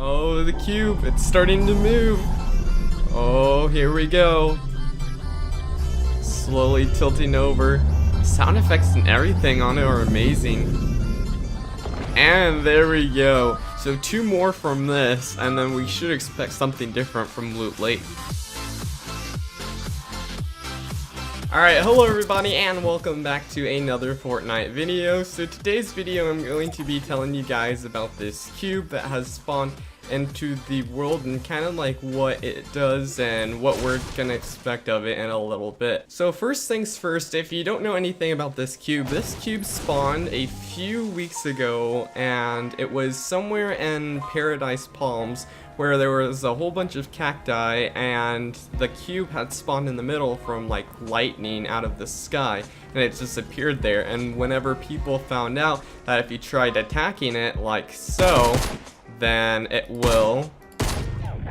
Oh, the cube, it's starting to move. Oh, here we go. Slowly tilting over. Sound effects and everything on it are amazing. And there we go. So 2 more from this, and then we should expect something different from Loot Lake. Alright, hello everybody and welcome back to another Fortnite video. So today's video I'm going to be telling you guys about this cube that has spawned into the world and kind of like what it does and what we're gonna expect of it in a little bit. So first things first, if you don't know anything about this cube spawned a few weeks ago, and it was somewhere in Paradise Palms where there was a whole bunch of cacti, and the cube had spawned in the middle from like lightning out of the sky, and it just appeared there. And whenever people found out that if you tried attacking it like so, then it will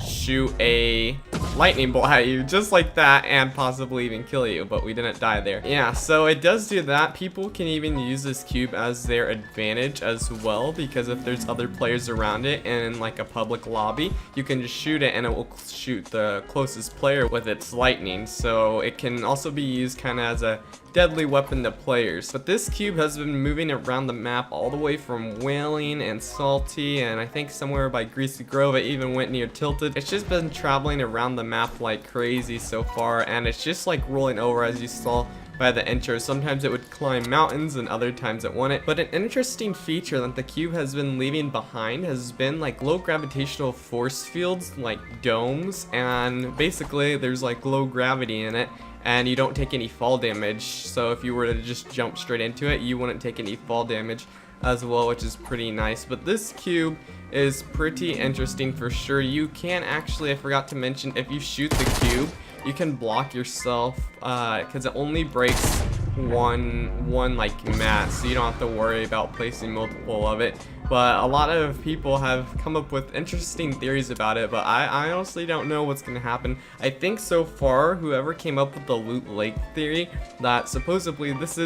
shoot a lightning bolt at you just like that and possibly even kill you, but we didn't die there. Yeah, so it does do that. People can even use this cube as their advantage as well, because if there's other players around it in like a public lobby, you can just shoot it and it will shoot the closest player with its lightning. So it can also be used kind of as a deadly weapon to players. But this cube has been moving around the map all the way from Whaling and Salty, and I think somewhere by Greasy Grove it even went near Tilted. It's just been traveling around the map like crazy so far, and it's just like rolling over, as you saw by the intro. Sometimes it would climb mountains and other times it wouldn't. But an interesting feature that the cube has been leaving behind has been like low gravitational force fields, like domes, and basically there's like low gravity in it and you don't take any fall damage. So if you were to just jump straight into it, you wouldn't take any fall damage as well, which is pretty nice. But this cube is pretty interesting for sure. You can actually, I forgot to mention, if you shoot the cube, you can block yourself because it only breaks one like mat, so you don't have to worry about placing multiple of it. But a lot of people have come up with interesting theories about it, but I honestly don't know what's gonna happen. I think so far whoever came up with the Loot Lake theory, that supposedly this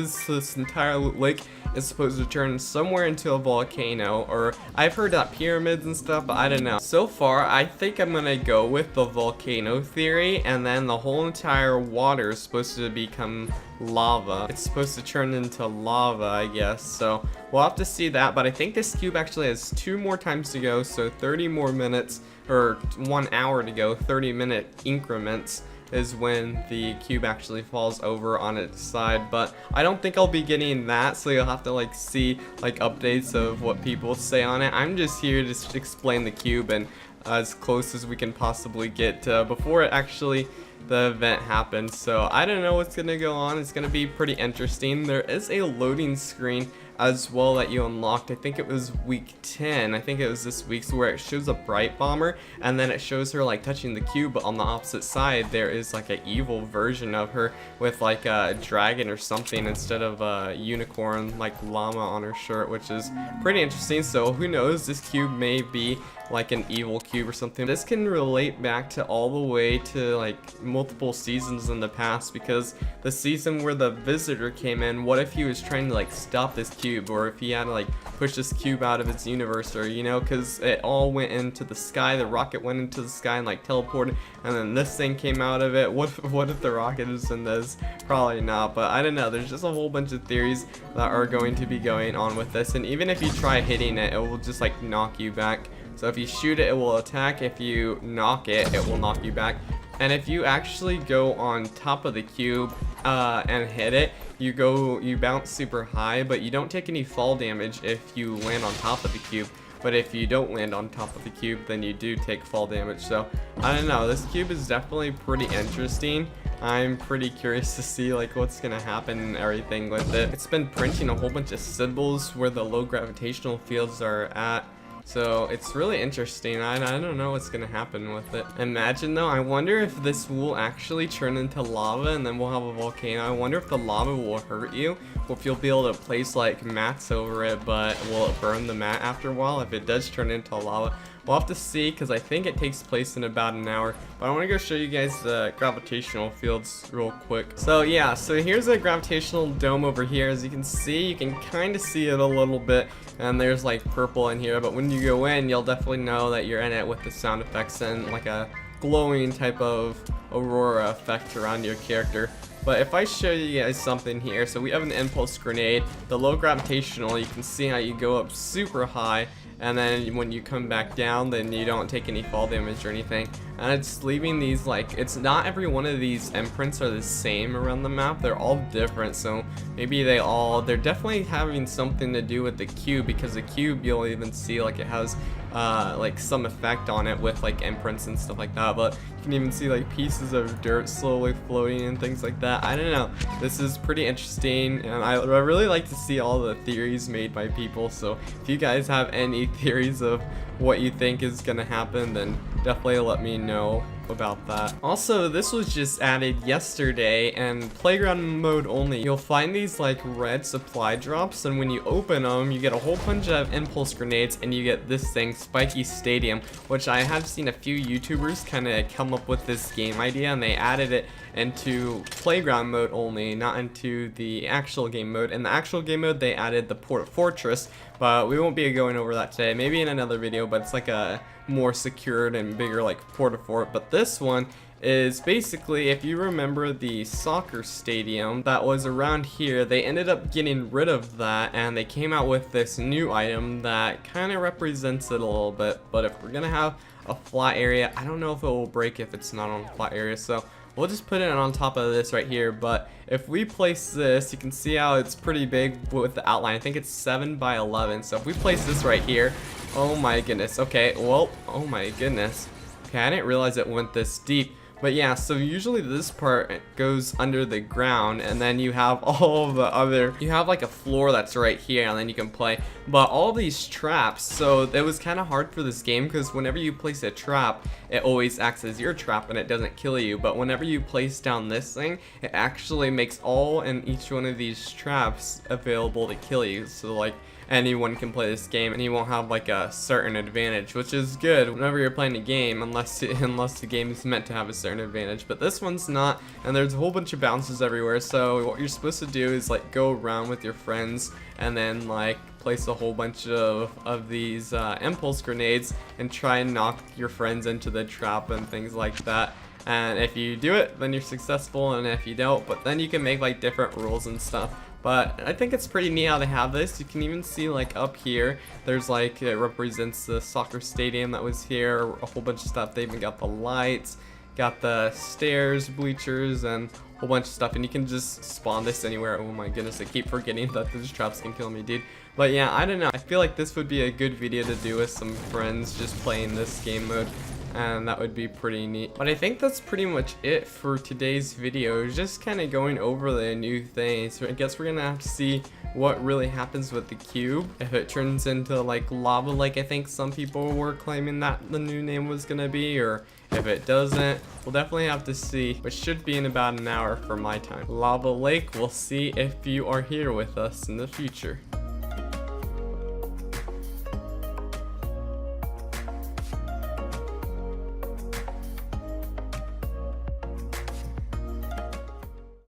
entire Loot Lake is supposed to turn somewhere into a volcano, or I've heard that pyramids and stuff, but I don't know. So far I think I'm gonna go with the volcano theory, and then the whole entire water is supposed to become lava. It's supposed to turn into lava, I guess, so we'll have to see that. But I think this cube actually has 2 more times to go, so 30 more minutes, or 1 hour to go. 30-minute increments is when the cube actually falls over on its side, but I don't think I'll be getting that, so you'll have to like see like updates of what people say on it. I'm just here to explain the cube and as close as we can possibly get before it actually the event happens. So I don't know what's gonna go on. It's gonna be pretty interesting. There is a loading screen as well that you unlocked. I think it was week 10. I think it was this week's, where it shows a bright bomber and then it shows her like touching the cube, but on the opposite side there is like an evil version of her with like a dragon or something instead of a unicorn like llama on her shirt, which is pretty interesting. So who knows, this cube may be like an evil cube or something. This can relate back to all the way to like multiple seasons in the past, because the season where the visitor came in, what if he was trying to like stop this cube, or if he had to like push this cube out of its universe, or you know, because it all went into the sky, the rocket went into the sky and like teleported, and then this thing came out of it. What if the rocket is in this? Probably not, but I don't know. There's just a whole bunch of theories that are going to be going on with this, and even if you try hitting it, it will just like knock you back. So if you shoot it, it will attack. If you knock it, it will knock you back. And if you actually go on top of the cube and hit it, you bounce super high, but you don't take any fall damage if you land on top of the cube. But if you don't land on top of the cube, then you do take fall damage. So I don't know, this cube is definitely pretty interesting. I'm pretty curious to see like what's gonna happen and everything with it. It's been printing a whole bunch of symbols where the low gravitational fields are at. So it's really interesting. I don't know what's gonna happen with it. Imagine though, I wonder if this will actually turn into lava and then we'll have a volcano. I wonder if the lava will hurt you, or if you'll be able to place like mats over it, but will it burn the mat after a while if it does turn into lava? We'll have to see, because I think it takes place in about an hour. But I want to go show you guys the gravitational fields real quick. So yeah, so here's a gravitational dome over here. As you can see, you can kind of see it a little bit. And there's like purple in here. But when you go in, you'll definitely know that you're in it with the sound effects and like a glowing type of aurora effect around your character. But if I show you guys something here, so we have an impulse grenade, the low gravitational, you can see how you go up super high, and then when you come back down, then you don't take any fall damage or anything. And it's leaving these, like, it's not every one of these imprints are the same around the map, they're all different, so maybe they're definitely having something to do with the cube, because the cube you'll even see like it has like some effect on it with like imprints and stuff like that, but you can even see like pieces of dirt slowly floating and things like that. I don't know, this is pretty interesting, and I really like to see all the theories made by people, so if you guys have any theories of what you think is gonna happen, then definitely let me know about that. Also, this was just added yesterday, and playground mode only. You'll find these like red supply drops, and when you open them, you get a whole bunch of impulse grenades, and you get this thing, Spiky Stadium, which I have seen a few YouTubers kind of come up with this game idea, and they added it into playground mode only, not into the actual game mode. In the actual game mode, they added the Port Fortress, but we won't be going over that today, maybe in another video, but it's like a more secured and bigger like Port-a-Fort. But this one is basically, if you remember the soccer stadium that was around here, they ended up getting rid of that, and they came out with this new item that kind of represents it a little bit. But if we're gonna have a flat area, I don't know if it will break if it's not on a flat area, so we'll just put it on top of this right here. But if we place this, you can see how it's pretty big with the outline. I think it's 7 by 11. So if we place this right here, oh my goodness. Okay, well, oh my goodness. Okay, I didn't realize it went this deep. But yeah, so usually this part goes under the ground, and then you have all the other, you have like a floor that's right here, and then you can play. But all these traps, so it was kind of hard for this game, because whenever you place a trap, it always acts as your trap and it doesn't kill you. But whenever you place down this thing, it actually makes all and each one of these traps available to kill you. So like, anyone can play this game, and you won't have like a certain advantage, which is good whenever you're playing a game, unless the game is meant to have a certain advantage. But this one's not, and there's a whole bunch of bounces everywhere, so what you're supposed to do is like go around with your friends and then like place a whole bunch of these impulse grenades and try and knock your friends into the trap and things like that. And if you do it, then you're successful, and if you don't, but then you can make like different rules and stuff. But I think it's pretty neat how they have this. You can even see like up here, there's like, it represents the soccer stadium that was here, a whole bunch of stuff. They even got the lights, got the stairs, bleachers, and a whole bunch of stuff. And you can just spawn this anywhere. Oh my goodness, I keep forgetting that those traps can kill me, dude. But yeah, I don't know. I feel like this would be a good video to do with some friends just playing this game mode, and that would be pretty neat. But I think that's pretty much it for today's video, just kind of going over the new things. So I guess we're gonna have to see what really happens with the cube, if it turns into like lava like I think some people were claiming that the new name was gonna be, or if it doesn't. We'll definitely have to see, which should be in about an hour for my time. Lava Lake, we'll see if you are here with us in the future.